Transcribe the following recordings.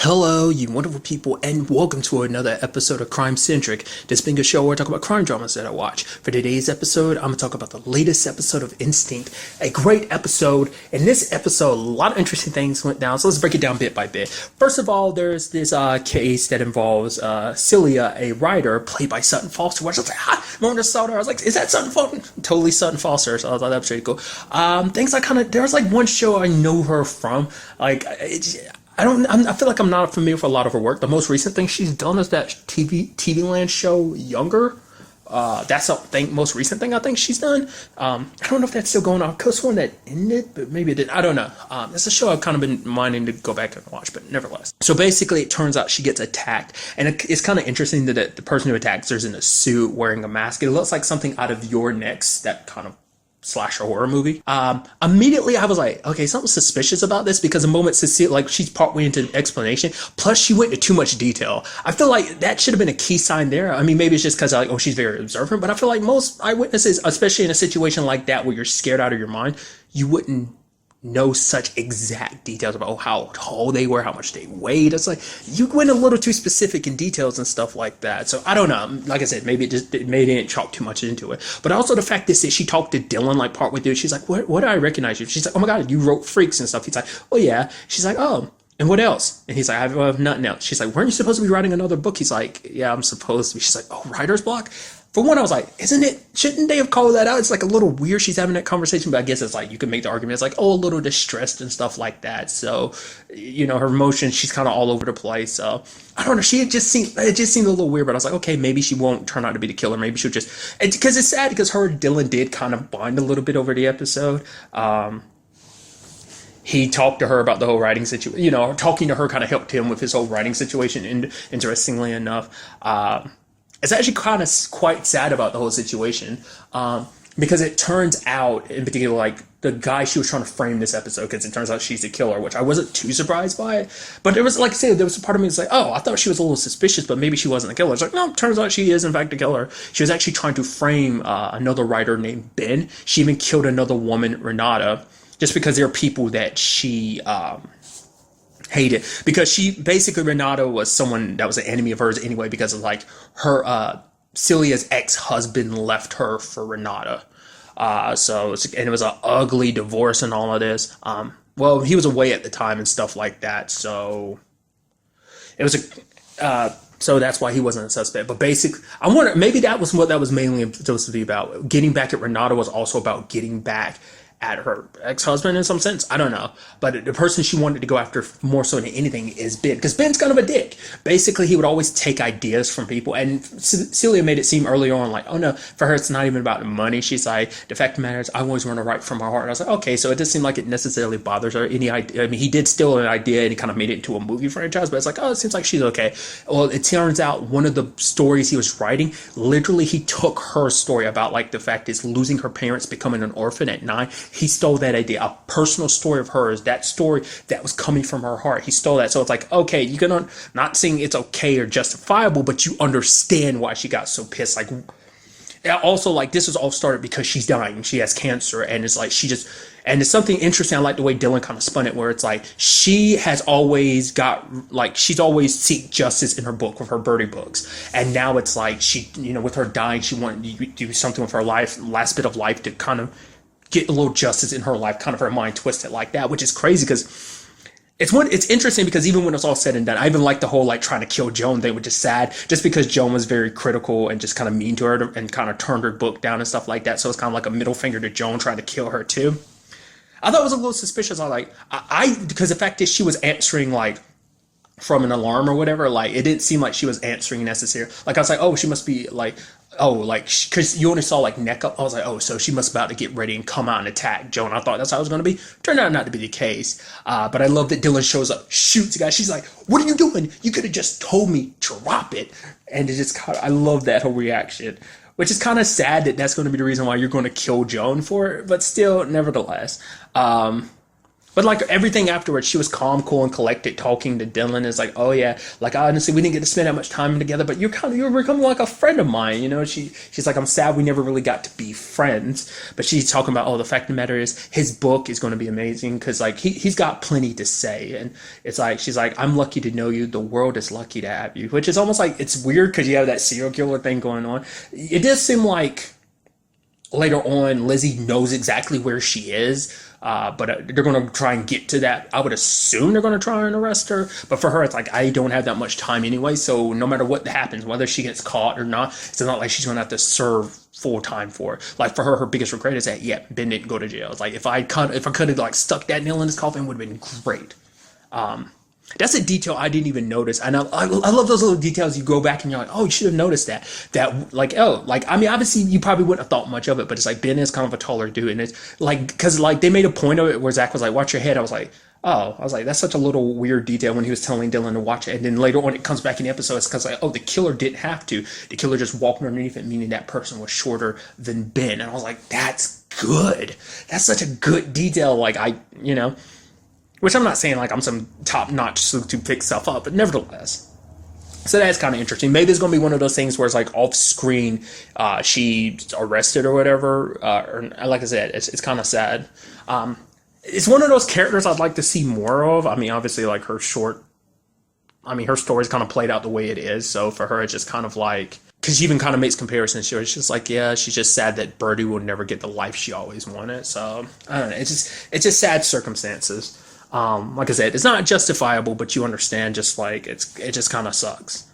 Hello, you wonderful people, and welcome to another episode of Crime Centric. This being a show where I talk about crime dramas that I watch. For today's episode, I'm going to talk about the latest episode of Instinct. A great episode. In this episode, a lot of interesting things went down, so let's break it down bit by bit. First of all, there's this case that involves Celia, a writer, played by Sutton Foster. Where I was like, when I saw her, I was like, is that Sutton Foster? Totally Sutton Foster, so I thought that was pretty cool. There was like one show I know her from, I feel like I'm not familiar with a lot of her work. The most recent thing she's done is that TV Land show, Younger. That's the most recent thing I think she's done. I don't know if that's still going on. I could have sworn that ended, but maybe it didn't. I don't know. It's a show I've kind of been minding to go back and watch, but nevertheless. So basically, it turns out she gets attacked, and it's kind of interesting that the person who attacks her is in a suit wearing a mask. It looks like something out of Your Next, that kind of slasher horror movie. Immediately I was like, okay, something suspicious about this, because the moment Cecile, like, she's partway into the explanation, plus she went into too much detail. I feel like that should have been a key sign there. I mean, maybe it's just because like, oh, she's very observant, but I feel like most eyewitnesses, especially in a situation like that where you're scared out of your mind, you wouldn't know such exact details about how tall they were, how much they weighed. It's like you went a little too specific in details and stuff like that. So I don't know. Like I said, maybe it didn't chalk too much into it. But also the fact that she talked to Dylan like partway through. She's like, what do I recognize you? She's like, oh my god, you wrote Freaks and stuff. He's like, oh yeah. She's like, oh, and what else? And he's like, I have nothing else. She's like, weren't you supposed to be writing another book? He's like, yeah, I'm supposed to be. She's like, oh, writer's block? For one, I was like, shouldn't they have called that out? It's like a little weird she's having that conversation, but I guess it's like, you could make the argument, it's like, oh, a little distressed and stuff like that. So, her emotions, she's kind of all over the place. So, I don't know, it just seemed a little weird, but I was like, okay, maybe she won't turn out to be the killer. Maybe she'll just, because it's sad because her and Dylan did kind of bond a little bit over the episode. He talked to her about the whole writing situation, talking to her kind of helped him with his whole writing situation, and interestingly enough. It's actually kind of quite sad about the whole situation, because it turns out, in particular, like, the guy she was trying to frame this episode, because it turns out she's the killer, which I wasn't too surprised by it. But there was, like I said, there was a part of me that's like, oh, I thought she was a little suspicious, but maybe she wasn't the killer. It's like, no, it turns out she is, in fact, the killer. She was actually trying to frame another writer named Ben. She even killed another woman, Renata, just because there are people that she hated, because Renata was someone that was an enemy of hers anyway, because of like her Celia's ex-husband left her for Renata, and it was an ugly divorce and all of this. Well, he was away at the time and stuff like that, so it was so that's why he wasn't a suspect. But basically, I wonder, maybe that was what that was mainly supposed to be about. Getting back at Renata was also about getting back at her ex-husband in some sense. I don't know. But the person she wanted to go after more so than anything is Ben, because Ben's kind of a dick. Basically, he would always take ideas from people, and Celia made it seem earlier on like, oh no, for her it's not even about the money. She's like, the fact of the matter is, I always want to write from my heart. And I was like, okay, so it doesn't seem like it necessarily bothers her. Any idea? I mean, he did steal an idea and he kind of made it into a movie franchise, but it's like, oh, it seems like she's okay. Well, it turns out one of the stories he was writing, literally he took her story about like the fact is losing her parents, becoming an orphan at 9. He stole that idea, a personal story of hers, that story that was coming from her heart. He stole that. So it's like, okay, you can, not saying it's okay or justifiable, but you understand why she got so pissed. Like, also, like, this was all started because she's dying. She has cancer, and it's like, and it's something interesting. I like the way Dylan kind of spun it, where it's like, she's always seek justice in her book, with her Birdie books. And now it's like, she, with her dying, she wanted to do something with her last bit of life to kind of get a little justice in her life, kind of her mind twisted like that, which is crazy, because it's interesting, because even when it's all said and done, I even like the whole like trying to kill Joan thing, which is sad, just because Joan was very critical and just kind of mean to her and kind of turned her book down and stuff like that. So it's kind of like a middle finger to Joan trying to kill her too. I thought it was a little suspicious. Because the fact is she was answering like from an alarm or whatever, like it didn't seem like she was answering necessarily. Like I was like, oh, she must be like, oh, like, because you only saw like neck up. I was like, oh, so she must about to get ready and come out and attack Joan. I thought that's how it was going to be. Turned out not to be the case. But I love that Dylan shows up, shoots the guy. She's like, what are you doing? You could have just told me, drop it. And it just I love that whole reaction, which is kind of sad that that's going to be the reason why you're going to kill Joan for it. But still, nevertheless. But like everything afterwards, she was calm, cool, and collected, talking to Dylan. It's like, oh yeah, like honestly, we didn't get to spend that much time together, but you're becoming like a friend of mine. You know, she's like, I'm sad we never really got to be friends. But she's talking about, oh, the fact of the matter is, his book is going to be amazing because like he's got plenty to say, and it's like she's like, I'm lucky to know you. The world is lucky to have you, which is almost like it's weird because you have that serial killer thing going on. It does seem like later on, Lizzie knows exactly where she is. But they're going to try and get to that. I would assume they're going to try and arrest her. But for her, it's like, I don't have that much time anyway. So no matter what happens, whether she gets caught or not, it's not like she's going to have to serve full time for it. Like for her, her biggest regret is that, yeah, Ben didn't go to jail. It's like, if I could have like stuck that nail in his coffin, it would have been great. That's a detail I didn't even notice. And I love those little details. You go back and you're like, oh, you should have noticed that. That, like, oh, like, I mean, obviously, you probably wouldn't have thought much of it, but it's like, Ben is kind of a taller dude. And it's like, because, like, they made a point of it where Zach was like, watch your head. I was like, that's such a little weird detail when he was telling Dylan to watch it. And then later on, it comes back in the episode. It's because, like, oh, the killer didn't have to. The killer just walked underneath it, meaning that person was shorter than Ben. And I was like, that's good. That's such a good detail. Like, which I'm not saying like I'm some top-notch sleuth to pick stuff up, but nevertheless. So that's kind of interesting. Maybe it's going to be one of those things where it's like off-screen, she's arrested or whatever. Or like I said, it's kind of sad. It's one of those characters I'd like to see more of. I mean, obviously, like her story's kind of played out the way it is. So for her, it's just kind of like, because she even kind of makes comparisons. She's just like, yeah, she's just sad that Birdie will never get the life she always wanted. So I don't know. It's just sad circumstances. Like I said, it's not justifiable, but you understand just like it just kind of sucks.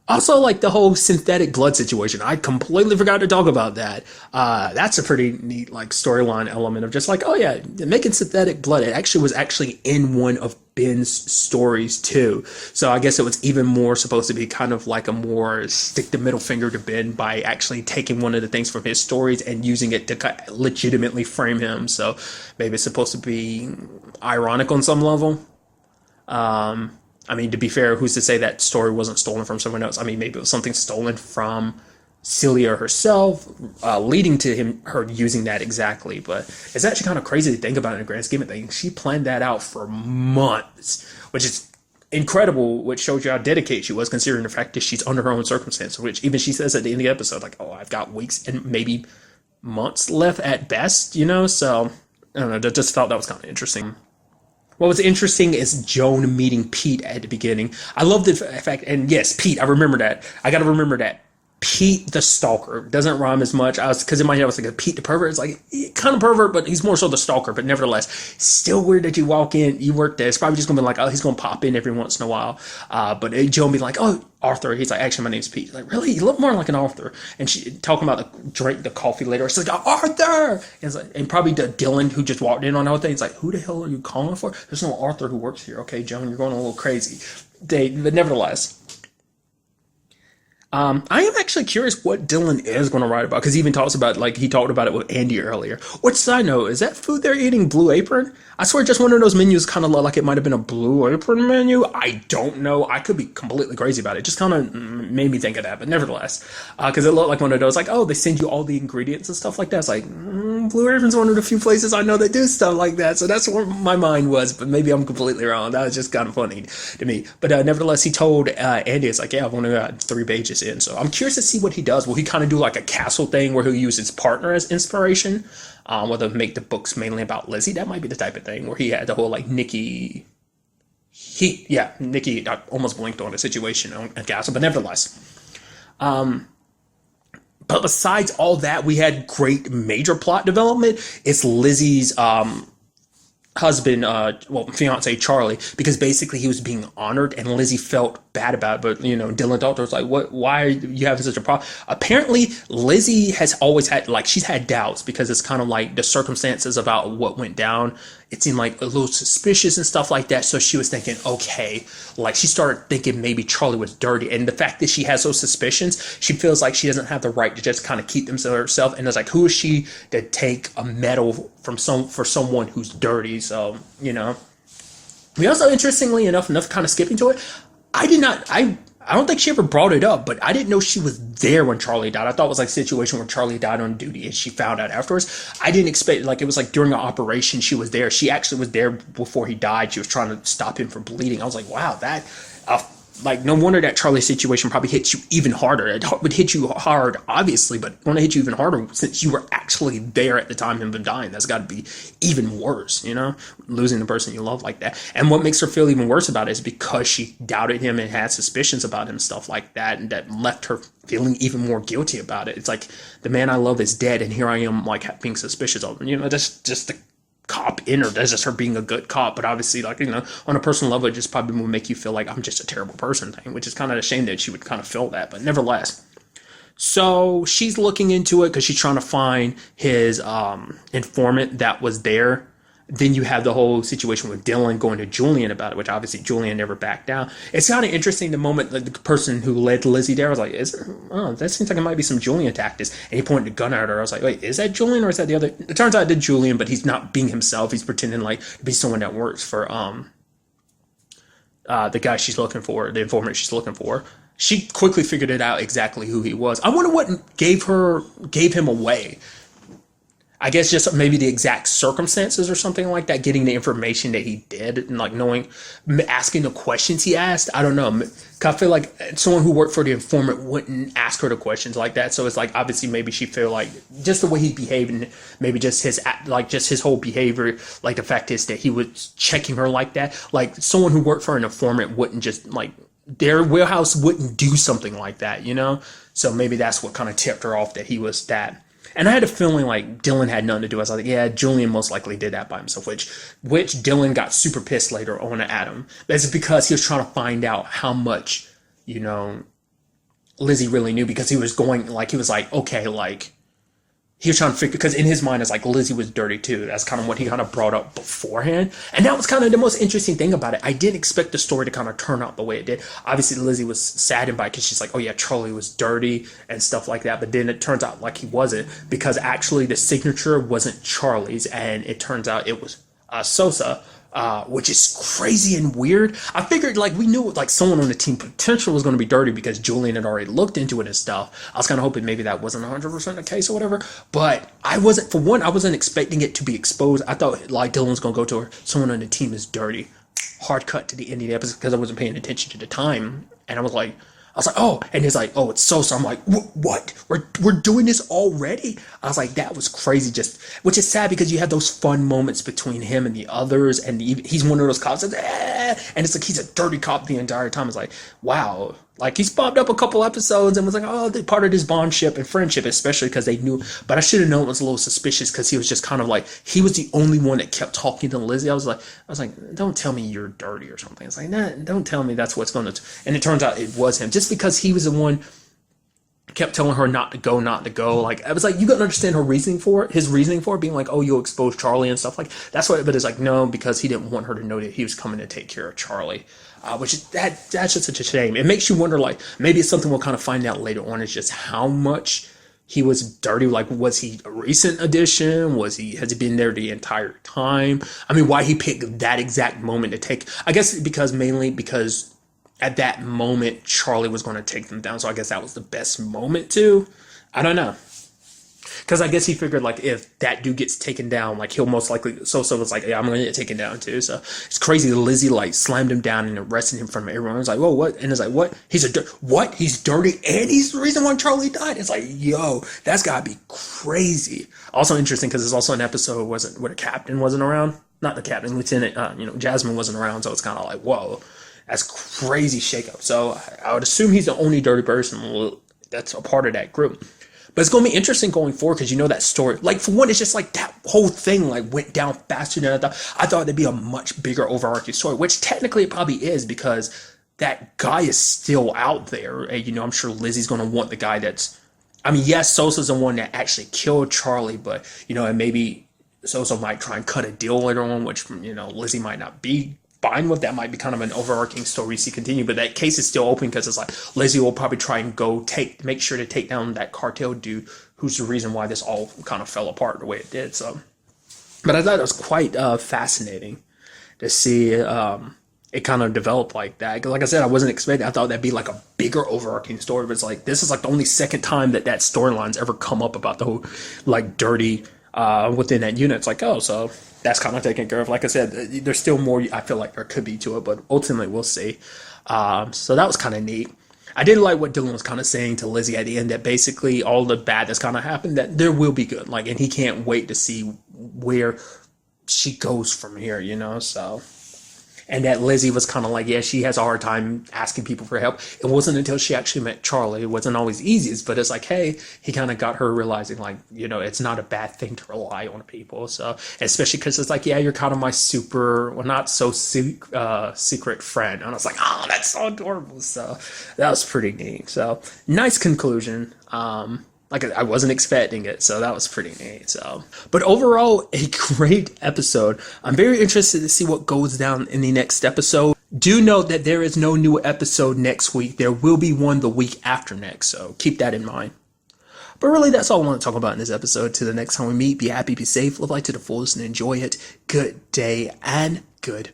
Also, like the whole synthetic blood situation, I completely forgot to talk about that. That's a pretty neat like storyline element of just like, oh yeah, making synthetic blood. It actually was in one of Ben's stories too. So I guess it was even more supposed to be kind of like a more stick the middle finger to Ben by actually taking one of the things from his stories and using it to legitimately frame him. So maybe it's supposed to be ironic on some level. I mean, to be fair, who's to say that story wasn't stolen from someone else? I mean, maybe it was something stolen from Celia herself, leading to her using that exactly. But it's actually kind of crazy to think about in the grand scheme of things. She planned that out for months, which is incredible, which shows you how dedicated she was, considering the fact that she's under her own circumstances, which even she says at the end of the episode, like, oh, I've got weeks and maybe months left at best, So, I don't know, I just thought that was kind of interesting. What was interesting is Joan meeting Pete at the beginning. I love the fact, and yes, Pete, I remember that. I got to remember that. Pete the stalker. Doesn't rhyme as much. Because in my head I was like, Pete the pervert. It's like, kind of pervert, but he's more so the stalker. But nevertheless, still weird that you walk in, you work there. It's probably just going to be like, oh, he's going to pop in every once in a while. But Joan be like, oh, Arthur. He's like, actually, my name's Pete. Like, really? You look more like an Arthur. And she talking about the coffee later. She's like, Arthur! And probably the Dylan who just walked in on the whole thing. He's like, who the hell are you calling for? There's no Arthur who works here. Okay, Joan, you're going a little crazy. But nevertheless. I am actually curious what Dylan is going to write about, because he even talks about, like, he talked about it with Andy earlier. Which, side note, is that food they're eating Blue Apron? I swear just one of those menus kind of looked like it might have been a Blue Apron menu. I don't know. I could be completely crazy about it. Just kind of made me think of that, but nevertheless. Because it looked like one of those, like, oh, they send you all the ingredients and stuff like that. It's like, Blue Apron's one of the few places I know that do stuff like that. So that's where my mind was, but maybe I'm completely wrong. That was just kind of funny to me. But nevertheless, he told Andy, it's like, yeah, I've only got 3 pages in. So I'm curious to see what he does. Will he kind of do like a castle thing where he'll use his partner as inspiration? Whether make the books mainly about Lizzie? That might be the type of thing where he had the whole like Nikki, I almost blinked on the situation on Castle, but nevertheless. But besides all that, we had great major plot development. It's Lizzie's husband, fiance Charlie, because basically he was being honored and Lizzie felt bad about it. But, Dylan Doctor was like, why are you having such a problem? Apparently, Lizzie has always had, like, she's had doubts because it's kind of like the circumstances about what went down. It seemed like a little suspicious and stuff like that. So she was thinking, okay, like she started thinking maybe Charlie was dirty. And the fact that she has those suspicions, she feels like she doesn't have the right to just kind of keep them to herself. And it's like, who is she to take a medal for someone who's dirty? So, We also, interestingly enough kind of skipping to it, I I don't think she ever brought it up, but I didn't know she was there when Charlie died. I thought it was like a situation where Charlie died on duty and she found out afterwards. I didn't expect, like, it was like during an operation she was there. She actually was there before he died. She was trying to stop him from bleeding. I was like, wow, that, like, no wonder that Charlie situation probably hits you even harder. It would hit you hard, obviously, but it's going to hit you even harder since you were actually there at the time of him dying. That's got to be even worse, you know, losing the person you love like that. And what makes her feel even worse about it is because she doubted him and had suspicions about him, stuff like that, and that left her feeling even more guilty about it. It's like, the man I love is dead, and here I am, like, being suspicious of him. You know, that's just the cop in her. That's just her being a good cop. But obviously, like, you know, on a personal level, it just probably would make you feel like I'm just a terrible person thing, which is kind of a shame that she would kind of feel that, but nevertheless. So she's looking into it because she's trying to find his informant that was there. Then you have the whole situation with Dylan going to Julian about it, which obviously Julian never backed down. It's kind of interesting the moment like the person who led Lizzie there was like, that seems like it might be some Julian tactics. And he pointed a gun at her. I was like, wait, is that Julian or is that the other? It turns out it's Julian, but he's not being himself. He's pretending like to be someone that works for the guy she's looking for, the informant she's looking for. She quickly figured it out exactly who he was. I wonder what gave him away. I guess just maybe the exact circumstances or something like that, getting the information that he did and like knowing, asking the questions he asked. I don't know. I feel like someone who worked for the informant wouldn't ask her the questions like that. So it's like, obviously maybe she feel like just the way he's behaving, maybe just his whole behavior. Like the fact is that he was checking her like that. Like someone who worked for an informant wouldn't just like, their warehouse wouldn't do something like that, you know? So maybe that's what kind of tipped her off that he was that. And I had a feeling like Dylan had nothing to do. I was like, yeah, Julian most likely did that by himself, which Dylan got super pissed later on at Adam. That's because he was trying to find out how much, you know, Lizzie really knew, because he was going, like, he was like, okay, like, he was trying to figure, because in his mind, it's like Lizzie was dirty too. That's kind of what he kind of brought up beforehand. And that was kind of the most interesting thing about it. I didn't expect the story to kind of turn out the way it did. Obviously, Lizzie was saddened by it because she's like, oh yeah, Charlie was dirty and stuff like that. But then it turns out like he wasn't, because actually the signature wasn't Charlie's, and it turns out it was Sosa. Which is crazy and weird. I figured like we knew like someone on the team potential was going to be dirty because Julian had already looked into it and stuff. I was kind of hoping maybe that wasn't 100% the case or whatever. But I wasn't expecting it to be exposed. I thought like Dylan's going to go to her, someone on the team is dirty. Hard cut to the end of the episode because I wasn't paying attention to the time. And I was like, oh, and he's like, oh, it's Sosa. I'm like, what? We're doing this already? I was like, that was crazy. Just, which is sad because you have those fun moments between him and the others, and he's one of those cops that's, and it's like he's a dirty cop the entire time. It's like, wow. Like he's popped up a couple episodes and was like, oh, they're part of this bondship and friendship, especially because they knew. But I should have known it was a little suspicious because he was just kind of like, he was the only one that kept talking to Lizzie. I was like, don't tell me you're dirty or something. It's like, nah, don't tell me that's what's going to. And it turns out it was him, just because he was the one kept telling her not to go. Like I was like, you gotta understand his reasoning for it, being like, oh, you'll expose Charlie and stuff like that's what. But it's like, no, because he didn't want her to know that he was coming to take care of Charlie. Which is that's just such a shame. It makes you wonder, like, maybe it's something we'll kind of find out later on, is just how much he was dirty. Like, was he a recent addition? Has he been there the entire time? I mean, why he picked that exact moment to take, I guess mainly because at that moment, Charlie was going to take them down. So I guess that was the best moment too. I don't know. Because I guess he figured, like, if that dude gets taken down, like, he'll most likely... Sosa was like, yeah, I'm going to get taken down, too. So, it's crazy. Lizzie, like, slammed him down and arrested him from everyone. I was like, whoa, what? And it's like, what? What? He's dirty and he's the reason why Charlie died? It's like, yo, that's got to be crazy. Also interesting, because there's also an episode where the captain wasn't around. Not the captain, Lieutenant, Jasmine wasn't around. So, it's kind of like, whoa, that's crazy shakeup. So, I would assume he's the only dirty person that's a part of that group. But it's going to be interesting going forward because that story, like, for one, it's just like that whole thing, like, went down faster than I thought. I thought it'd be a much bigger overarching story, which technically it probably is because that guy is still out there. And, I'm sure Lizzie's going to want the guy yes, Sosa's the one that actually killed Charlie, but, and maybe Sosa might try and cut a deal later on, which, Lizzie might not be fine with. That might be kind of an overarching story to continue, but that case is still open because it's like Lizzie will probably try and make sure to take down that cartel dude who's the reason why this all kind of fell apart the way it did. So, but I thought it was quite fascinating to see. And it kind of developed like that. 'Cause like I said, I wasn't expecting. I thought that'd be like a bigger overarching story, but it's like this is like the only second time that storyline's ever come up about the whole like dirty within that unit. It's like, oh, so that's kind of taken care of. Like I said, there's still more. I feel like there could be to it, but ultimately we'll see. So that was kind of neat. I did like what Dylan was kind of saying to Lizzie at the end, that basically all the bad that's kind of happened, that there will be good. Like, and he can't wait to see where she goes from here, you know? So, and that Lizzie was kind of like, yeah, she has a hard time asking people for help. It wasn't until she actually met Charlie. It wasn't always easiest, but it's like, hey, he kind of got her realizing, like, you know, it's not a bad thing to rely on people. So, especially because it's like, yeah, you're kind of my not so secret friend. And I was like, oh, that's so adorable. So that was pretty neat. So nice conclusion. Like, I wasn't expecting it, so that was pretty neat. So, but overall, a great episode. I'm very interested to see what goes down in the next episode. Do note that there is no new episode next week. There will be one the week after next, so keep that in mind. But really, that's all I want to talk about in this episode. Till the next time we meet, be happy, be safe, live life to the fullest, and enjoy it. Good day and good